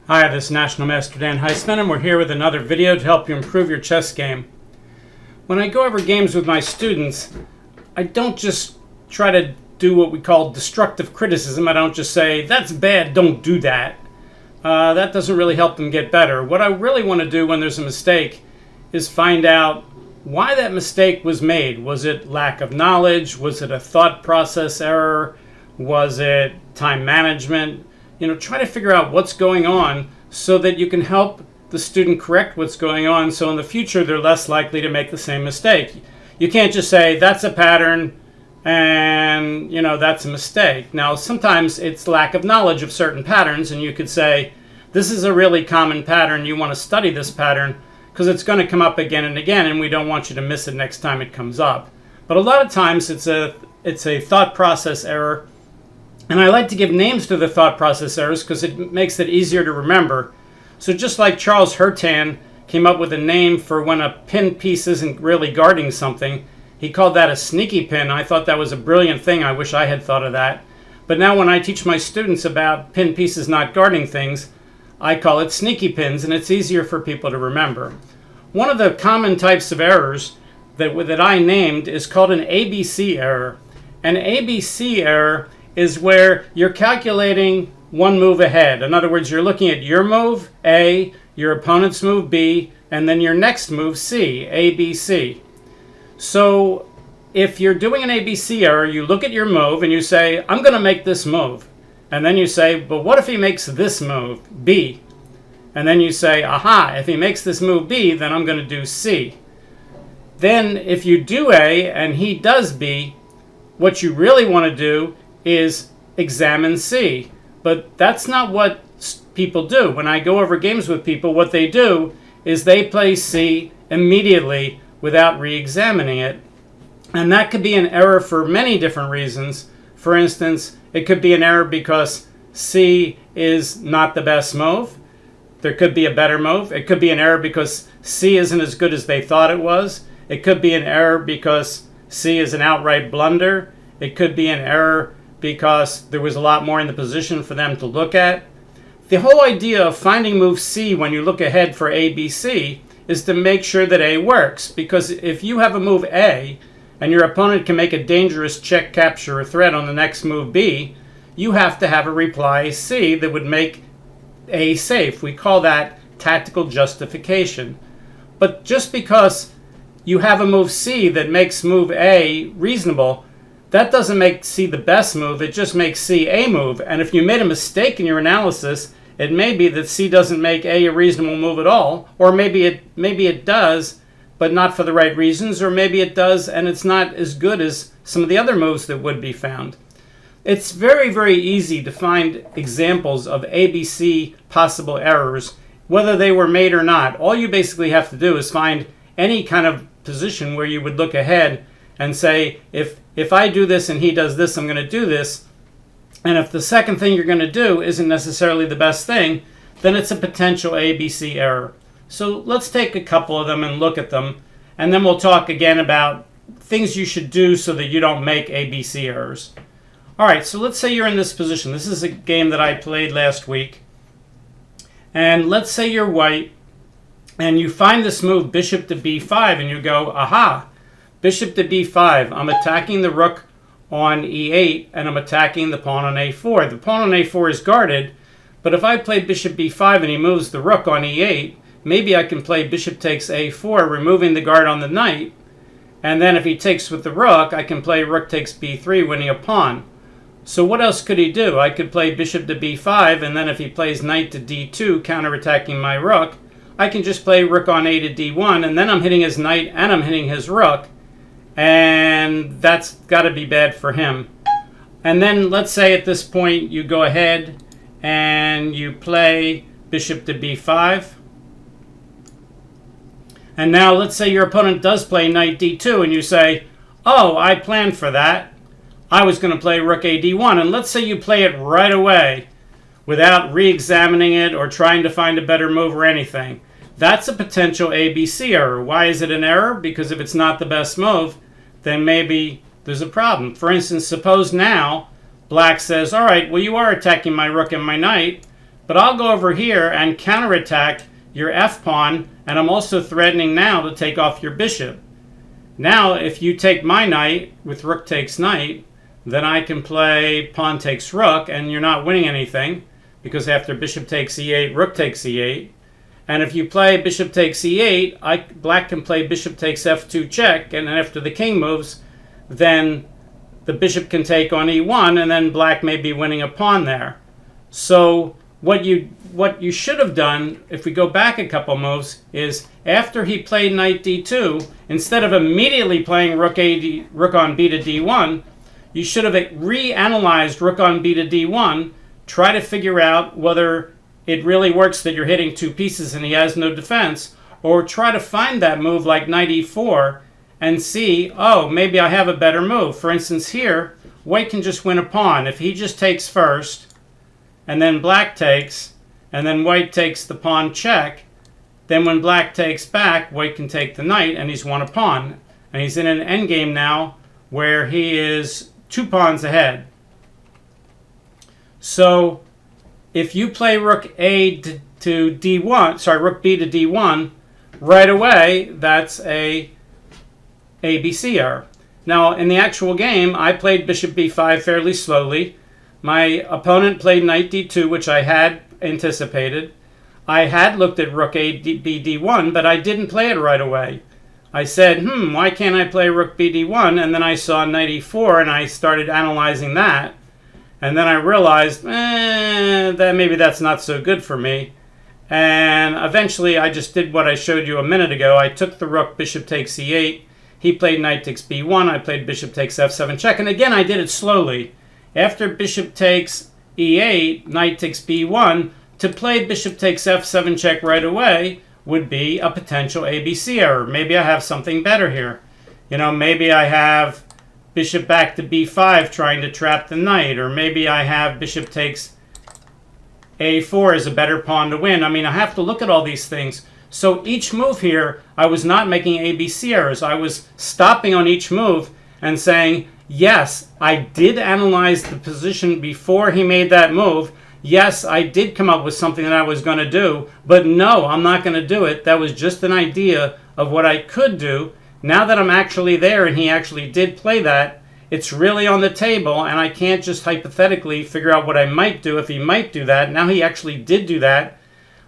Hi, this is National Master Dan Heisman, and we're here with another video to help you improve your chess game. When I go over games with my students, I don't just try to do what we call destructive criticism. I don't just say, that's bad, don't do that. That doesn't really help them get better. What I really want to do when there's a mistake is find out why that mistake was made. Was it lack of knowledge? Was it a thought process error? Was it time management? Try to figure out what's going on so that you can help the student correct what's going on, so in the future they're less likely to make the same mistake. You can't just say, that's a pattern and, that's a mistake. Now, sometimes it's lack of knowledge of certain patterns, and you could say, this is a really common pattern. You want to study this pattern because it's going to come up again and again, and we don't want you to miss it next time it comes up. But a lot of times it's a thought process error. And I like to give names to the thought process errors because it makes it easier to remember. So just like Charles Hertan came up with a name for when a pin piece isn't really guarding something, he called that a sneaky pin. I thought that was a brilliant thing. I wish I had thought of that. But now when I teach my students about pin pieces not guarding things, I call it sneaky pins, and it's easier for people to remember. One of the common types of errors that I named is called an ABC error. An ABC error is where you're calculating one move ahead. In other words, you're looking at your move, A, your opponent's move, B, and then your next move, C, A, B, C. So if you're doing an ABC error, you look at your move and you say, I'm going to make this move. And then you say, but what if he makes this move, B? And then you say, aha, if he makes this move B, then I'm going to do C. Then if you do A and he does B, what you really want to do is examine C. But that's not what people do. When I go over games with people, what they do is they play C immediately without re-examining it. And that could be an error for many different reasons. For instance, it could be an error because C is not the best move. There could be a better move. It could be an error because C isn't as good as they thought it was. It could be an error because C is an outright blunder. It could be an error because there was a lot more in the position for them to look at. The whole idea of finding move C when you look ahead for A, B, C is to make sure that A works. Because if you have a move A and your opponent can make a dangerous check, capture, or threat on the next move B, you have to have a reply C that would make A safe. We call that tactical justification. But just because you have a move C that makes move A reasonable, that doesn't make C the best move, it just makes C a move. And if you made a mistake in your analysis, it may be that C doesn't make A reasonable move at all, or maybe it does, but not for the right reasons, or maybe it does and it's not as good as some of the other moves that would be found. It's very, very easy to find examples of ABC possible errors, whether they were made or not. All you basically have to do is find any kind of position where you would look ahead and say, if I do this and he does this, I'm going to do this. And if the second thing you're going to do isn't necessarily the best thing, then it's a potential ABC error. So let's take a couple of them and look at them. And then we'll talk again about things you should do so that you don't make ABC errors. All right, so let's say you're in this position. This is a game that I played last week. And let's say you're white and you find this move, bishop to b5, and you go, aha, bishop to b5. I'm attacking the rook on e8, and I'm attacking the pawn on a4. The pawn on a4 is guarded, but if I play bishop b5 and he moves the rook on e8, maybe I can play bishop takes a4, removing the guard on the knight. And then if he takes with the rook, I can play rook takes b3, winning a pawn. So what else could he do? I could play bishop to b5, and then if he plays knight to d2, counterattacking my rook, I can just play rook on a to d1, and then I'm hitting his knight and I'm hitting his rook. And that's got to be bad for him. And then let's say at this point you go ahead and you play bishop to b5. And now let's say your opponent does play knight d2 and you say, oh, I planned for that. I was going to play rook a d1. And let's say you play it right away without re-examining it or trying to find a better move or anything. That's a potential ABC error. Why is it an error? Because if it's not the best move, then maybe there's a problem. For instance, suppose now Black says, all right, well, you are attacking my rook and my knight, But I'll go over here and counterattack your f-pawn, and I'm also threatening now to take off your bishop. Now, if you take my knight with rook takes knight, then I can play pawn takes rook, and you're not winning anything, because after bishop takes e8, rook takes e8. And if you play bishop takes e8, black can play bishop takes f2 check, and then after the king moves, then the bishop can take on e1, and then black may be winning a pawn there. So what you should have done, if we go back a couple moves, is after he played knight d2, instead of immediately playing rook on b to d1, you should have reanalyzed rook on b to d1, try to figure out whether it really works that you're hitting two pieces and he has no defense, or try to find that move like knight e4 and see, oh, maybe I have a better move. For instance, here, white can just win a pawn. If he just takes first, and then black takes, and then white takes the pawn check, then when black takes back, white can take the knight, and he's won a pawn. And he's in an endgame now where he is 2 pawns ahead. So if you play rook A to D1, sorry, rook B to D1, right away, that's a ABC error. Now, in the actual game, I played bishop B5 fairly slowly. My opponent played knight D2, which I had anticipated. I had looked at rook A B D1, but I didn't play it right away. I said, why can't I play rook B D1? And then I saw knight E4, and I started analyzing that. And then I realized, that maybe that's not so good for me. And eventually I just did what I showed you a minute ago. I took the rook, bishop takes e8. He played knight takes b1. I played bishop takes f7 check. And again, I did it slowly. After bishop takes e8, knight takes b1, to play bishop takes f7 check right away would be a potential ABC error. Maybe I have something better here. You know, maybe I have bishop back to b5 trying to trap the knight, or maybe I have bishop takes a4 as a better pawn to win. I mean, I have to look at all these things. So each move here, I was not making ABC errors. I was stopping on each move and saying, yes, I did analyze the position before he made that move. Yes, I did come up with something that I was going to do, but no, I'm not going to do it. That was just an idea of what I could do. Now that I'm actually there and he actually did play that, it's really on the table, and I can't just hypothetically figure out what I might do if he might do that. Now he actually did do that.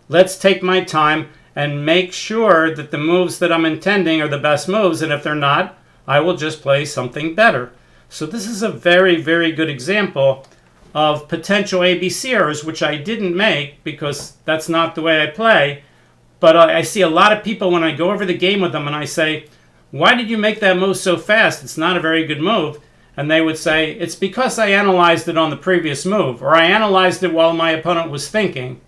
Let's take my time and make sure that the moves that I'm intending are the best moves, and if they're not, I will just play something better. So this is a very, very good example of potential ABC errors, which I didn't make because that's not the way I play. But I see a lot of people when I go over the game with them and I say, why did you make that move so fast? It's not a very good move. And they would say, it's because I analyzed it on the previous move, or I analyzed it while my opponent was thinking.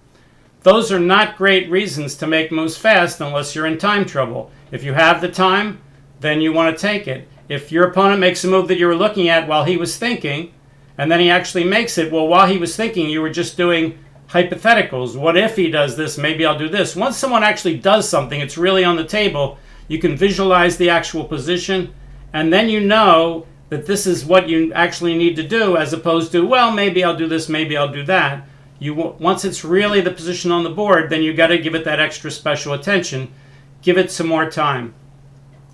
Those are not great reasons to make moves fast unless you're in time trouble. If you have the time, then you want to take it. If your opponent makes a move that you were looking at while he was thinking, and then he actually makes it, well, while he was thinking, you were just doing hypotheticals. What if he does this? Maybe I'll do this. Once someone actually does something, it's really on the table. You can visualize the actual position, and then you know that this is what you actually need to do, as opposed to, well, maybe I'll do this, maybe I'll do that. Once it's really the position on the board, then you got to give it that extra special attention. Give it some more time.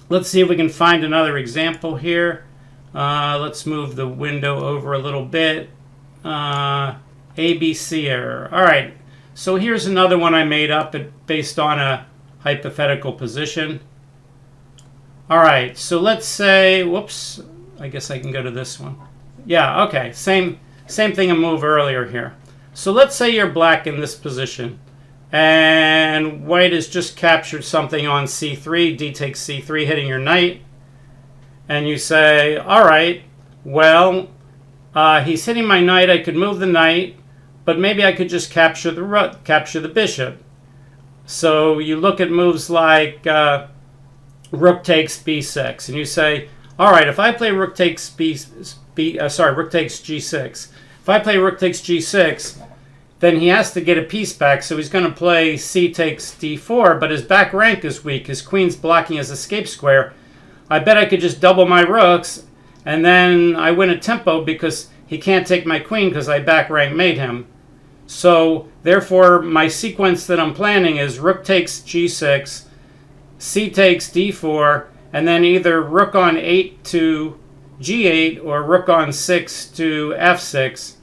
Let's see if we can find another example here. Let's move the window over a little bit. ABC error. All right, so here's another one I made up based on a hypothetical position. All right, so let's say, whoops, I guess I can go to this one. Yeah, okay, same thing a move earlier here. So let's say you're black in this position, and white has just captured something on c3, d takes c3, hitting your knight, and you say, all right, well, he's hitting my knight, I could move the knight, but maybe I could just capture the bishop. So you look at moves like rook takes b6, and you say, all right, if I play rook takes rook takes g6. If I play rook takes g6, then he has to get a piece back, so he's going to play c takes d4, but his back rank is weak. His queen's blocking his escape square. I bet I could just double my rooks, and then I win a tempo because he can't take my queen because I back rank made him. So therefore, my sequence that I'm planning is rook takes g6, c takes d4, and then either rook on 8 to g8 or rook on 6 to f6.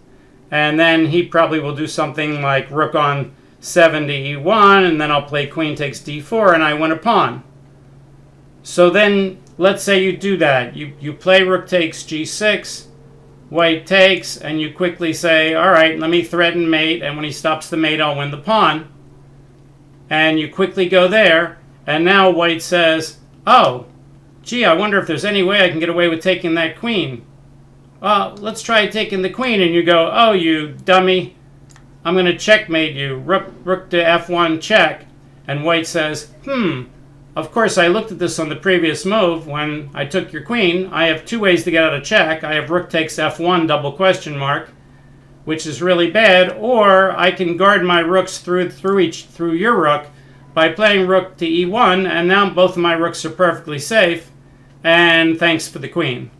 And then he probably will do something like rook on 7 to e1, and then I'll play queen takes d4, and I win a pawn. So then, let's say you do that. You play rook takes g6, white takes, and you quickly say, all right, let me threaten mate, and when he stops the mate, I'll win the pawn. And you quickly go there, and now white says, oh, gee, I wonder if there's any way I can get away with taking that queen. Well, let's try taking the queen, and you go, oh, you dummy, I'm going to checkmate you. Rook to f1 check. And white says, of course, I looked at this on the previous move when I took your queen. I have two ways to get out of check. I have rook takes f1 double question mark, which is really bad, or I can guard my rooks through your rook by playing rook to e1, and now both of my rooks are perfectly safe, and thanks for the queen.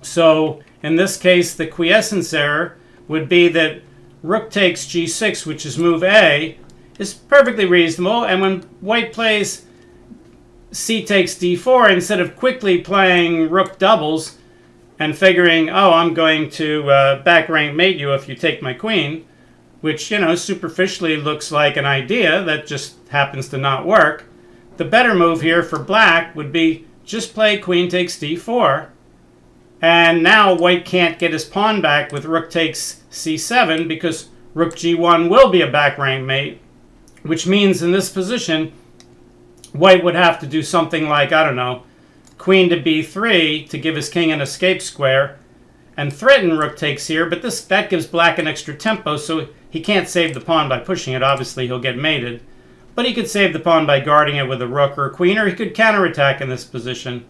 So in this case, the quiescence error would be that rook takes g6, which is move A, is perfectly reasonable, and when white plays c takes d4, instead of quickly playing rook doubles and figuring, oh, I'm going to back rank mate you if you take my queen, which, you know, superficially looks like an idea that just happens to not work, the better move here for black would be just play queen takes d4, and now white can't get his pawn back with rook takes c7 because rook g1 will be a back rank mate, which means in this position white would have to do something like, I don't know, queen to b3 to give his king an escape square and threaten rook takes here, but that gives black an extra tempo, so he can't save the pawn by pushing it. Obviously, he'll get mated. But he could save the pawn by guarding it with a rook or a queen, or he could counterattack in this position.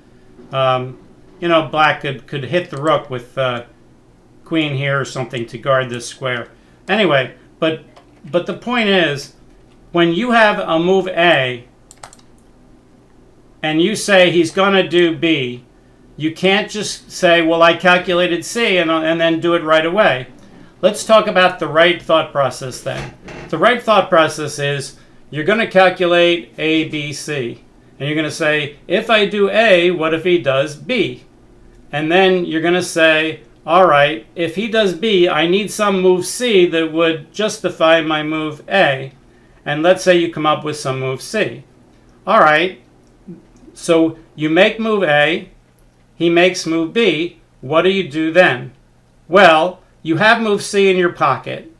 You know, black could hit the rook with queen here or something to guard this square. Anyway, but the point is, when you have a move A, and you say he's going to do B, you can't just say, well, I calculated C and then do it right away. Let's talk about the right thought process then. The right thought process is you're going to calculate A, B, C. And you're going to say, if I do A, what if he does B? And then you're going to say, all right, if he does B, I need some move C that would justify my move A. And let's say you come up with some move C. All right. So you make move A, he makes move B. What do you do then? Well, you have move C in your pocket,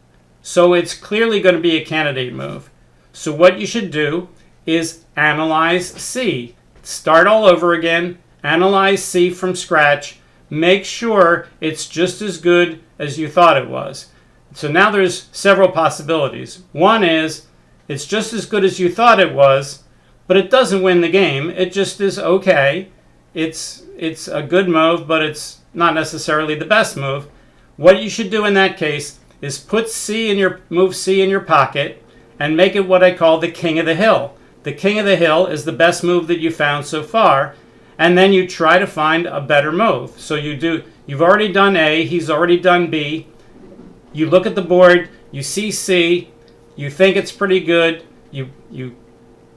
so it's clearly going to be a candidate move. So what you should do is analyze C. Start all over again, analyze C from scratch, make sure it's just as good as you thought it was. So now there's several possibilities. One is it's just as good as you thought it was, but it doesn't win the game. It just is okay. It's a good move, but it's not necessarily the best move. What you should do in that case is put move C in your pocket and make it what I call the king of the hill. The king of the hill is the best move that you found so far, and then you try to find a better move. So you've already done A, he's already done B. You look at the board, you see C, you think it's pretty good, you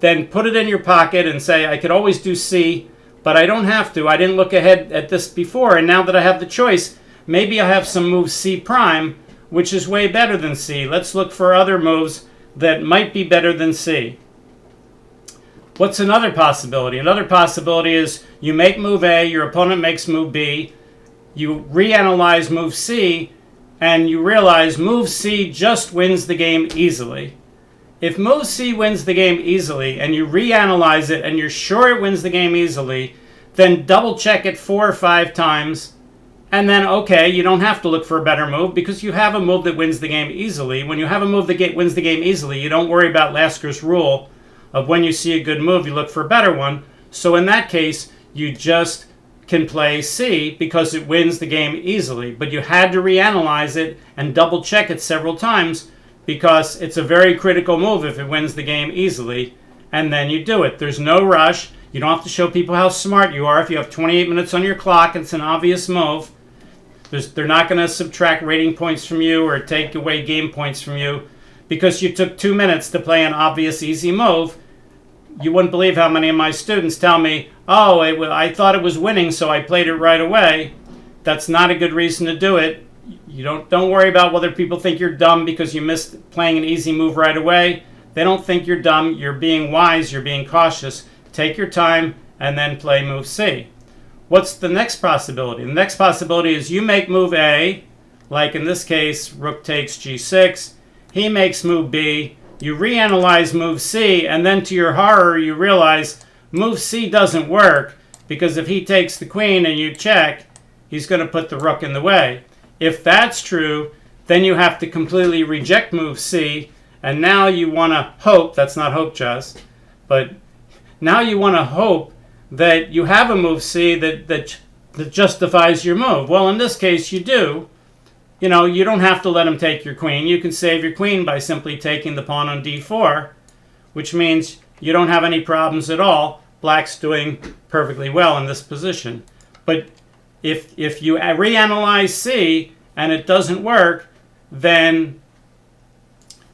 then put it in your pocket and say, I could always do C, but I don't have to. I didn't look ahead at this before, and now that I have the choice, maybe I have some move C prime, which is way better than C. Let's look for other moves that might be better than C. What's another possibility? Another possibility is you make move A, your opponent makes move B, you reanalyze move C, and you realize move C just wins the game easily. If move C wins the game easily and you reanalyze it and you're sure it wins the game easily, then double check it 4 or 5 times, and then okay, you don't have to look for a better move because you have a move that wins the game easily. When you have a move that wins the game easily, you don't worry about Lasker's rule of when you see a good move, you look for a better one. So in that case, you just can play C because it wins the game easily. But you had to reanalyze it and double check it several times because it's a very critical move if it wins the game easily, and then you do it. There's no rush. You don't have to show people how smart you are. If you have 28 minutes on your clock, it's an obvious move. They're not going to subtract rating points from you or take away game points from you because you took 2 minutes to play an obvious easy move. You wouldn't believe how many of my students tell me, oh, I thought it was winning, so I played it right away. That's not a good reason to do it. You don't worry about whether people think you're dumb because you missed playing an easy move right away. They don't think you're dumb. You're being wise. You're being cautious. Take your time and then play move C. What's the next possibility? The next possibility is you make move A, like in this case, rook takes G6. He makes move B. You reanalyze move C, and then to your horror, you realize move C doesn't work because if he takes the queen and you check, he's going to put the rook in the way. If that's true, then you have to completely reject move C, and now you want to hope, that's not hope chess, but now you want to hope that you have a move C that justifies your move. Well, in this case, you do. You know, you don't have to let him take your queen. You can save your queen by simply taking the pawn on d4, which means you don't have any problems at all. Black's doing perfectly well in this position. But if you reanalyze C and it doesn't work, then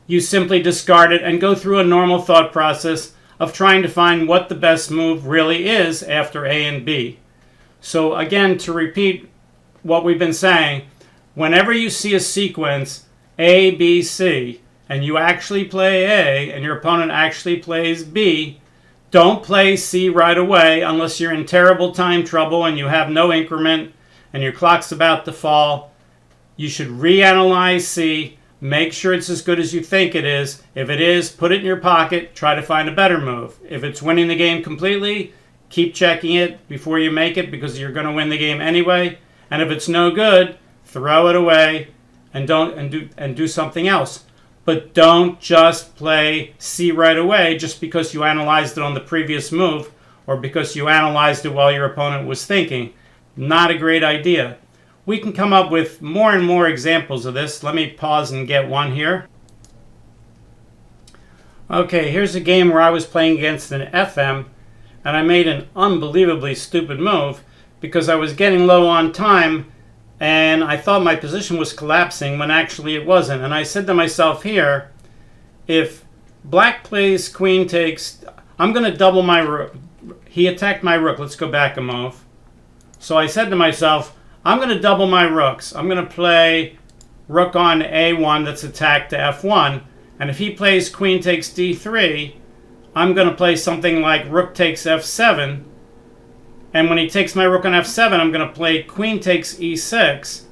you simply discard it and go through a normal thought process of trying to find what the best move really is after A and B. So again, to repeat what we've been saying, whenever you see a sequence A, B, C, and you actually play A and your opponent actually plays B, don't play C right away unless you're in terrible time trouble and you have no increment and your clock's about to fall. You should reanalyze C, make sure it's as good as you think it is. If it is, put it in your pocket, try to find a better move. If it's winning the game completely, keep checking it before you make it because you're going to win the game anyway. And if it's no good, throw it away and do something else. But don't just play C right away just because you analyzed it on the previous move or because you analyzed it while your opponent was thinking. Not a great idea. We can come up with more and more examples of this. Let me pause and get one here. Okay, here's a game where I was playing against an FM and I made an unbelievably stupid move because I was getting low on time and I thought my position was collapsing when actually it wasn't. And I said to myself here, if black plays queen takes, I'm going to double my rook. He attacked my rook. Let's go back a move. So I said to myself, I'm going to double my rooks. I'm going to play rook on A1 that's attacked to F1. And if he plays queen takes D3, I'm going to play something like rook takes F7. And when he takes my rook on F7, I'm going to play queen takes E6.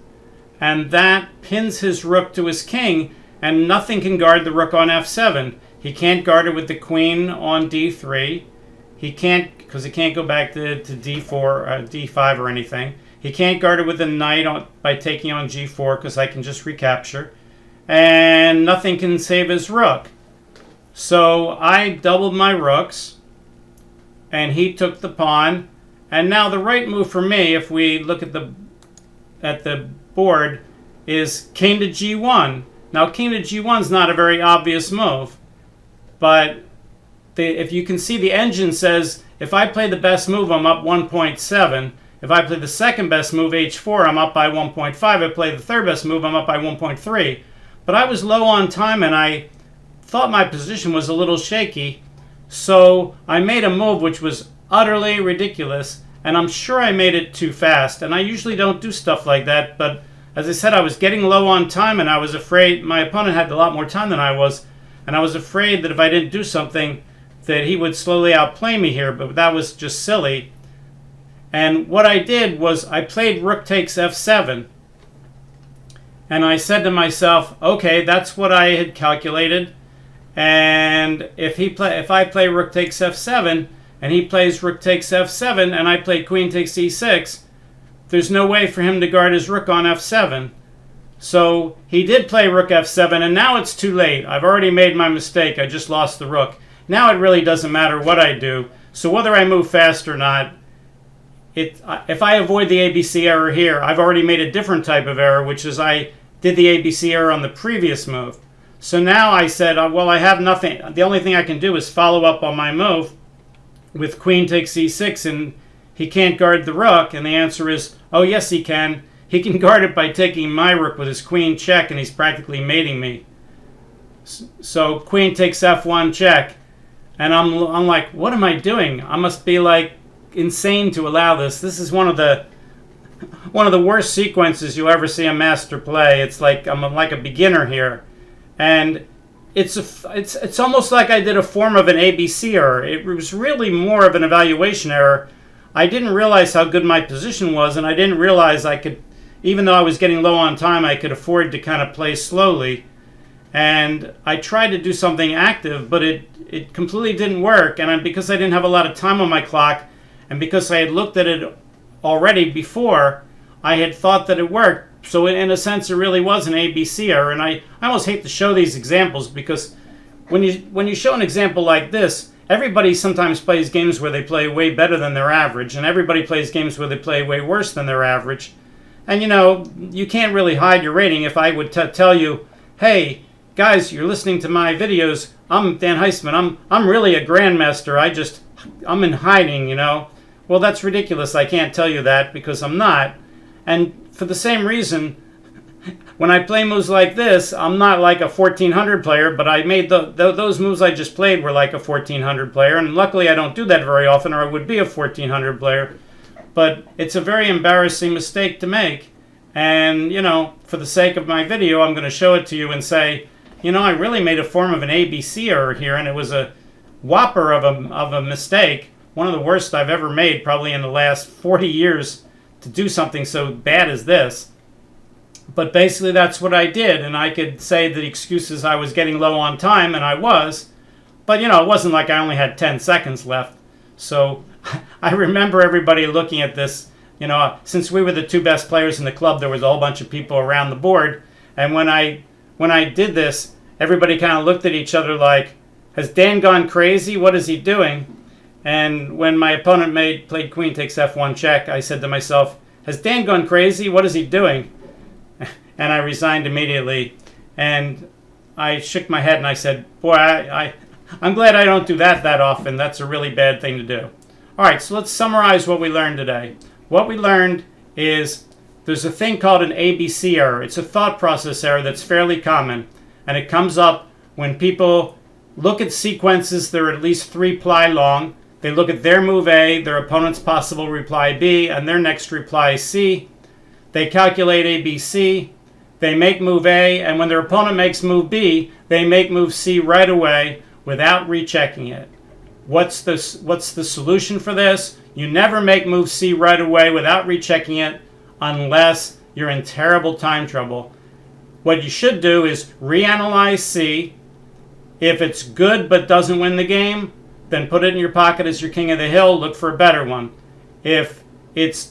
And that pins his rook to his king, and nothing can guard the rook on F7. He can't guard it with the queen on D3. He can't, because he can't go back to D4, D5 or anything. He can't guard it with the knight by taking on G4, because I can just recapture. And nothing can save his rook. So I doubled my rooks, and he took the pawn. And now the right move for me, if we look at the board, is king to G1. Now king to G1 is not a very obvious move, but if you can see, the engine says if I play the best move, I'm up 1.7. If I play the second best move, H4, I'm up by 1.5. If I play the third best move, I'm up by 1.3. But I was low on time and I thought my position was a little shaky, so I made a move which was utterly ridiculous, and I'm sure I made it too fast. And I usually don't do stuff like that, but as I said, I was getting low on time and I was afraid my opponent had a lot more time than I was, and I was afraid that if I didn't do something that he would slowly outplay me here, but that was just silly. And what I did was I played rook takes F7, and I said to myself, okay, that's what I had calculated, and if I play rook takes F7 and he plays rook takes F7 and I play queen takes E6, there's no way for him to guard his rook on F7. So he did play rook F7, and now it's too late. I've already made my mistake. I just lost the rook. Now it really doesn't matter what I do. So whether I move fast or not, if I avoid the ABC error here, I've already made a different type of error, which is I did the ABC error on the previous move. So now I said, well, I have nothing. The only thing I can do is follow up on my move with queen takes E6, and he can't guard the rook. And the answer is, oh, yes, he can. he can guard it by taking my rook with his queen check, and he's practically mating me. So queen takes f1 check, and I'm like, what am I doing? I must be like insane to allow this. This is one of the worst sequences you'll ever see a master play. It's like I'm like a beginner here, and it's almost like I did a form of an ABC error. It was really more of an evaluation error. I didn't realize how good my position was, and I didn't realize I could, even though I was getting low on time, I could afford to kind of play slowly. And I tried to do something active, but it completely didn't work. And because I didn't have a lot of time on my clock, and because I had looked at it already before, I had thought that it worked. So in a sense, it really was an ABC error. And I almost hate to show these examples, because when you show an example like this, everybody sometimes plays games where they play way better than their average, and everybody plays games where they play way worse than their average. And you can't really hide your rating. If I would tell you, hey, guys, you're listening to my videos, I'm Dan Heisman, I'm really a grandmaster, I'm in hiding, Well, that's ridiculous. I can't tell you that, because I'm not. And for the same reason, when I play moves like this, I'm not like a 1400 player, but I made those moves I just played were like a 1400 player, and luckily I don't do that very often, or I would be a 1400 player. But it's a very embarrassing mistake to make, and for the sake of my video, I'm going to show it to you and say, I really made a form of an ABC error here, and it was a whopper of a mistake, one of the worst I've ever made probably in the last 40 years to do something so bad as this. But basically that's what I did, and I could say the excuse is I was getting low on time, and I was, but it wasn't like I only had 10 seconds left. So I remember everybody looking at this, since we were the two best players in the club, there was a whole bunch of people around the board, and when I did this, everybody kind of looked at each other like, has Dan gone crazy? What is he doing? And when my opponent played queen takes f1 check, I said to myself, has Dan gone crazy? What is he doing? And I resigned immediately, and I shook my head and I said, boy, I'm glad I don't do that often. That's a really bad thing to do. All right, so let's summarize what we learned today. What we learned is there's a thing called an ABC error. It's a thought process error that's fairly common, and it comes up when people look at sequences that are at least 3 ply long. They look at their move A, their opponent's possible reply B, and their next reply C. They calculate ABC. They make move A, and when their opponent makes move B, they make move C right away without rechecking it. What's the solution for this? You never make move C right away without rechecking it unless you're in terrible time trouble. What you should do is reanalyze C. If it's good but doesn't win the game, then put it in your pocket as your king of the hill, look for a better one. If it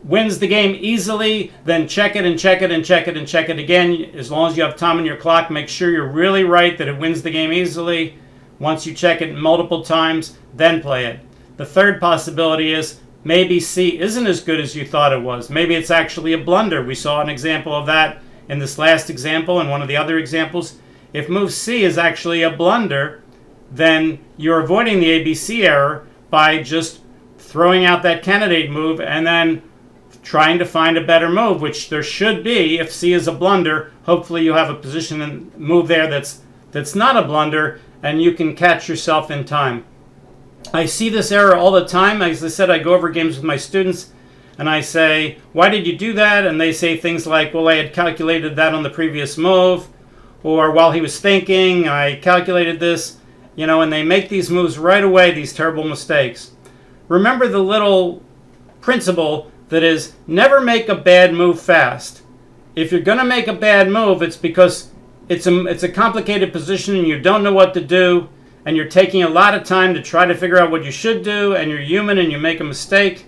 wins the game easily, then check it and check it and check it and check it again. As long as you have time on your clock, make sure you're really right that it wins the game easily. Once you check it multiple times, then play it. The third possibility is maybe C isn't as good as you thought it was. Maybe it's actually a blunder. We saw an example of that in this last example and one of the other examples. If move C is actually a blunder, then you're avoiding the ABC error by just throwing out that candidate move and then trying to find a better move, which there should be. If C is a blunder, hopefully you have a position and move there that's not a blunder, and you can catch yourself in time. I see this error all the time. As I said, I go over games with my students, and I say, why did you do that? And they say things like, well, I had calculated that on the previous move, or while he was thinking, I calculated this, and they make these moves right away, these terrible mistakes. Remember the little principle that is, never make a bad move fast. If you're going to make a bad move, it's because it's a complicated position and you don't know what to do, and you're taking a lot of time to try to figure out what you should do, and you're human and you make a mistake,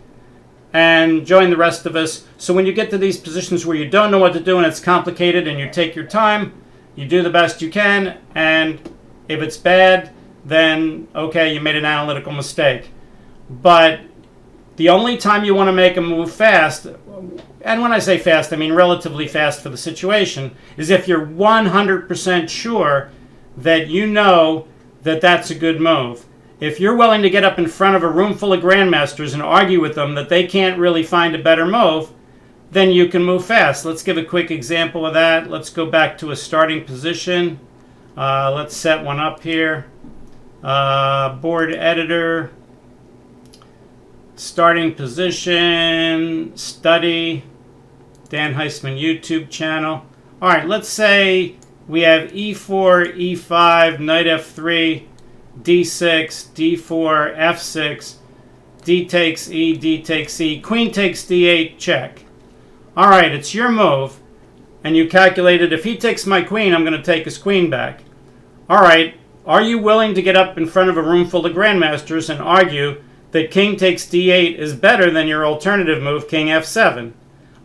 and join the rest of us. So when you get to these positions where you don't know what to do and it's complicated and you take your time, you do the best you can, and if it's bad, then okay, you made an analytical mistake. But the only time you want to make a move fast, and when I say fast, I mean relatively fast for the situation, is if you're 100% sure that you know that that's a good move. If you're willing to get up in front of a room full of grandmasters and argue with them that they can't really find a better move, then you can move fast. Let's give a quick example of that. Let's go back to a starting position. Let's set one up here. Board editor, starting position, study, Dan Heisman YouTube channel. All right, let's say we have e4, e5, knight f3, d6, d4, f6, d takes e, d takes e, queen takes d8, check. All right, it's your move, and you calculated if he takes my queen, I'm going to take his queen back. All right, are you willing to get up in front of a room full of grandmasters and argue that king takes d8 is better than your alternative move, king f7?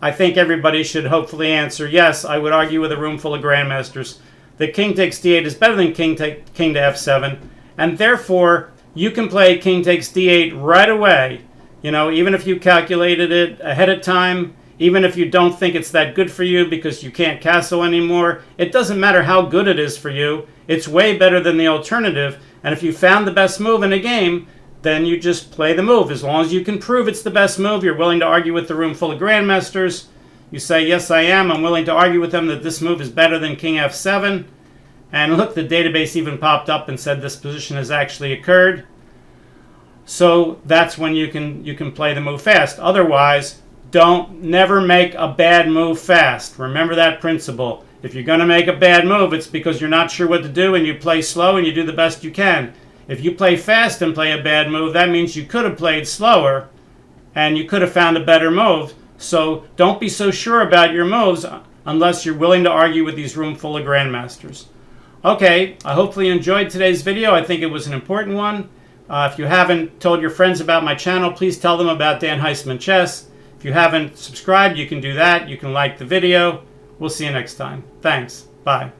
I think everybody should hopefully answer yes. I would argue with a room full of grandmasters that king takes d8 is better than king to f7, and therefore you can play king takes d8 right away. You know, even if you calculated it ahead of time, even if you don't think it's that good for you because you can't castle anymore, it doesn't matter how good it is for you. It's way better than the alternative. And if you found the best move in a game, then you just play the move. As long as you can prove it's the best move, you're willing to argue with the room full of grandmasters. You say, yes, I am. I'm willing to argue with them that this move is better than king f7. And look, the database even popped up and said this position has actually occurred. So that's when you can play the move fast. Otherwise, never make a bad move fast. Remember that principle. If you're going to make a bad move, it's because you're not sure what to do and you play slow and you do the best you can. If you play fast and play a bad move, that means you could have played slower and you could have found a better move. So don't be so sure about your moves unless you're willing to argue with these room full of grandmasters. Okay, I hopefully enjoyed today's video. I think it was an important one. If you haven't told your friends about my channel, please tell them about Dan Heisman Chess. If you haven't subscribed, you can do that. You can like the video. We'll see you next time. Thanks. Bye.